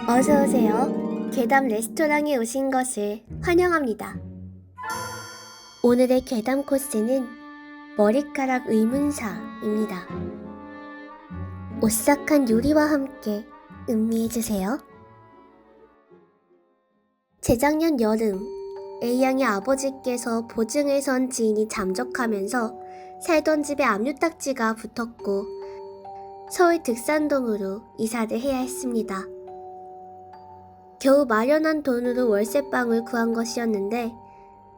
어서오세요. 괴담 레스토랑에 오신 것을 환영합니다. 오늘의 괴담 코스는 머리카락 의문사입니다. 오싹한 요리와 함께 음미해주세요. 재작년 여름, A양의 아버지께서 보증을 선 지인이 잠적하면서 살던 집에 압류딱지가 붙었고 서울 득산동으로 이사를 해야 했습니다. 겨우 마련한 돈으로 월세방을 구한 것이었는데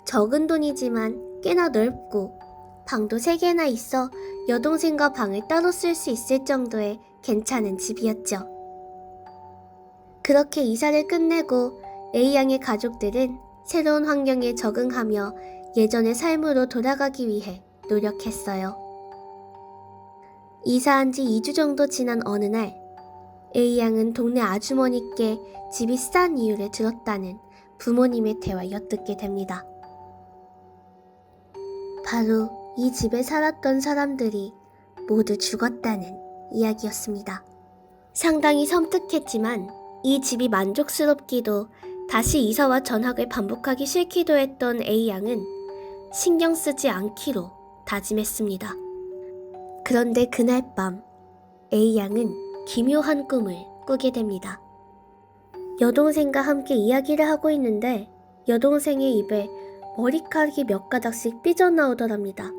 적은 돈이지만 꽤나 넓고 방도 3개나 있어 여동생과 방을 따로 쓸 수 있을 정도의 괜찮은 집이었죠. 그렇게 이사를 끝내고 A양의 가족들은 새로운 환경에 적응하며 예전의 삶으로 돌아가기 위해 노력했어요. 이사한 지 2주 정도 지난 어느 날 A양은 동네 아주머니께 집이 싼 이유를 들었다는 부모님의 대화 엿듣게 됩니다. 바로 이 집에 살았던 사람들이 모두 죽었다는 이야기였습니다. 상당히 섬뜩했지만 이 집이 만족스럽기도 다시 이사와 전학을 반복하기 싫기도 했던 A양은 신경 쓰지 않기로 다짐했습니다. 그런데 그날 밤 A양은 기묘한 꿈을 꾸게 됩니다. 여동생과 함께 이야기를 하고 있는데 여동생의 입에 머리카락이 몇 가닥씩 삐져나오더랍니다.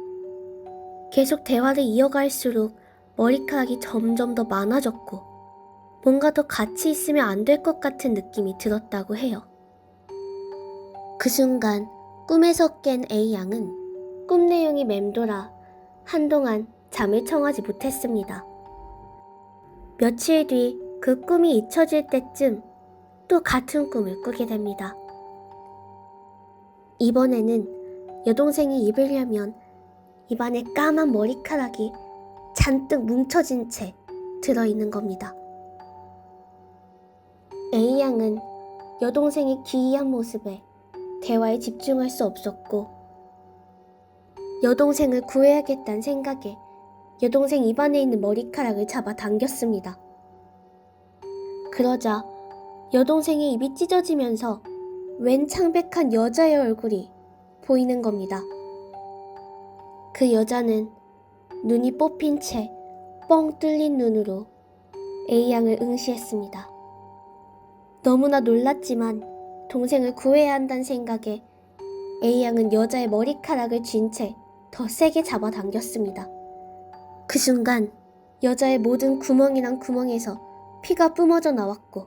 계속 대화를 이어갈수록 머리카락이 점점 더 많아졌고 뭔가 더 같이 있으면 안 될 것 같은 느낌이 들었다고 해요. 그 순간 꿈에서 깬 A양은 꿈 내용이 맴돌아 한동안 잠을 청하지 못했습니다. 며칠 뒤 그 꿈이 잊혀질 때쯤 또 같은 꿈을 꾸게 됩니다. 이번에는 여동생이 입으려면 입안에 까만 머리카락이 잔뜩 뭉쳐진 채 들어있는 겁니다. A양은 여동생의 기이한 모습에 대화에 집중할 수 없었고 여동생을 구해야겠다는 생각에 여동생 입안에 있는 머리카락을 잡아 당겼습니다. 그러자 여동생의 입이 찢어지면서 웬 창백한 여자의 얼굴이 보이는 겁니다. 그 여자는 눈이 뽑힌 채 뻥 뚫린 눈으로 A양을 응시했습니다. 너무나 놀랐지만 동생을 구해야 한다는 생각에 A양은 여자의 머리카락을 쥔 채 더 세게 잡아당겼습니다. 그 순간 여자의 모든 구멍이란 구멍에서 피가 뿜어져 나왔고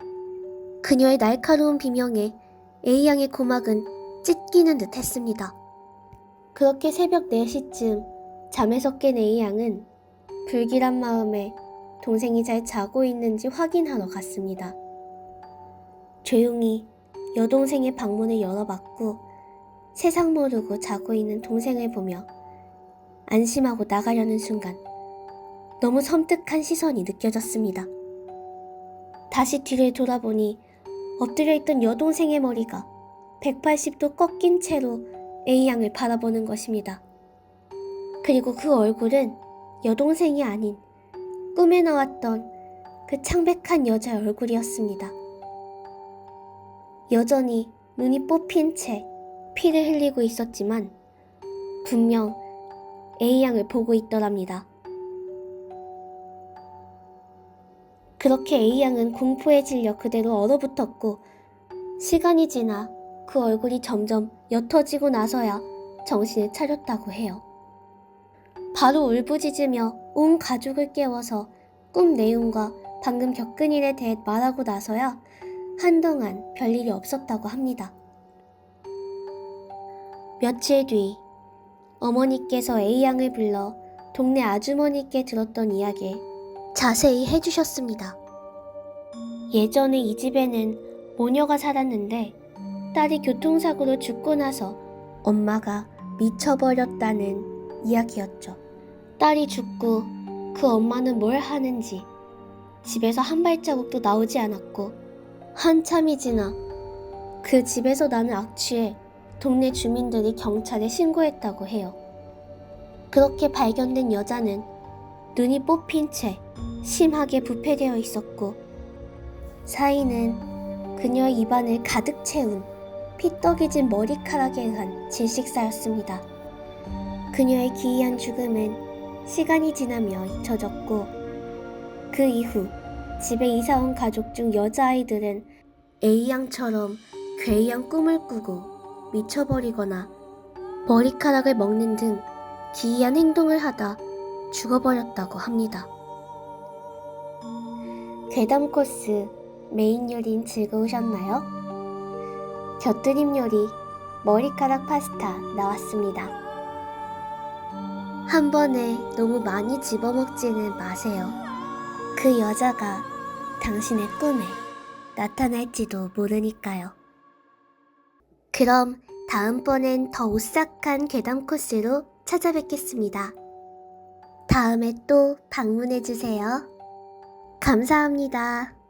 그녀의 날카로운 비명에 A양의 고막은 찢기는 듯 했습니다. 그렇게 새벽 4시쯤 잠에서 깬 A양은 불길한 마음에 동생이 잘 자고 있는지 확인하러 갔습니다. 조용히 여동생의 방문을 열어봤고 세상 모르고 자고 있는 동생을 보며 안심하고 나가려는 순간 너무 섬뜩한 시선이 느껴졌습니다. 다시 뒤를 돌아보니 엎드려 있던 여동생의 머리가 180도 꺾인 채로 A양을 바라보는 것입니다. 그리고 그 얼굴은 여동생이 아닌 꿈에 나왔던 그 창백한 여자의 얼굴이었습니다. 여전히 눈이 뽑힌 채 피를 흘리고 있었지만 분명 A양을 보고 있더랍니다. 그렇게 A양은 공포에 질려 그대로 얼어붙었고 시간이 지나 그 얼굴이 점점 옅어지고 나서야 정신을 차렸다고 해요. 바로 울부짖으며 온 가족을 깨워서 꿈 내용과 방금 겪은 일에 대해 말하고 나서야 한동안 별일이 없었다고 합니다. 며칠 뒤 어머니께서 A양을 불러 동네 아주머니께 들었던 이야기 자세히 해주셨습니다. 예전에 이 집에는 모녀가 살았는데 딸이 교통사고로 죽고 나서 엄마가 미쳐버렸다는 이야기였죠. 딸이 죽고 그 엄마는 뭘 하는지 집에서 한 발자국도 나오지 않았고 한참이 지나 그 집에서 나는 악취에 동네 주민들이 경찰에 신고했다고 해요. 그렇게 발견된 여자는 눈이 뽑힌 채 심하게 부패되어 있었고 사인은 그녀의 입안을 가득 채운 피떡이진 머리카락에 의한 질식사였습니다. 그녀의 기이한 죽음은 시간이 지나며 잊혀졌고 그 이후 집에 이사온 가족 중 여자아이들은 A양처럼 괴이한 꿈을 꾸고 미쳐버리거나 머리카락을 먹는 등 기이한 행동을 하다 죽어버렸다고 합니다. 괴담 코스 메인 요리는 즐거우셨나요? 곁들임 요리 머리카락 파스타 나왔습니다. 한 번에 너무 많이 집어먹지는 마세요. 그 여자가 당신의 꿈에 나타날지도 모르니까요. 그럼 다음번엔 더 오싹한 괴담 코스로 찾아뵙겠습니다. 다음에 또 방문해주세요. 감사합니다.